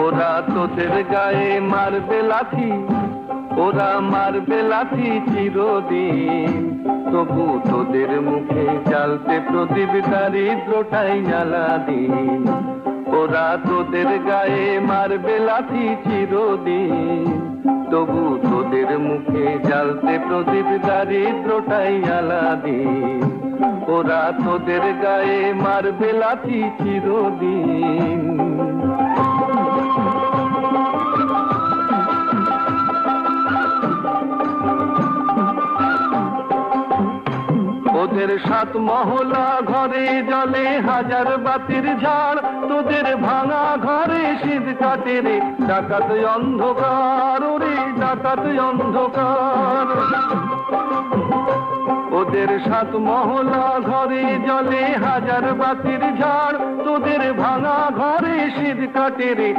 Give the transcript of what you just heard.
ওরা তোদের গায়ে মারবে লাথি, ওরা মারবে লাথি চিরদিন, তবু তোদের মুখে জ্বালতে প্রদীপ দারিদ্রটাই জ্বালা দিন। ওরা তোদের গায়ে মারবে লাথি চিরদিন, তবু তোদের মুখে জ্বালতে প্রদীপ দারিদ্রটাই জ্বালা দিন। ওরা তোদের গায়ে মারবে লাথি চিরদিন। ওদের 7 মহলা ঘরে জ্বলে হাজার বাতির ঝাড়, তোদের ভাঙা ঘরে শীত কাটে রে ডাকাত অন্ধকার, ওরে ডাকাত অন্ধকার। ওদের 7 মহলা ঘরে জ্বলে হাজার বাতির ঝাড়, তোদের ভাঙা ঘরে শীত কাটে রে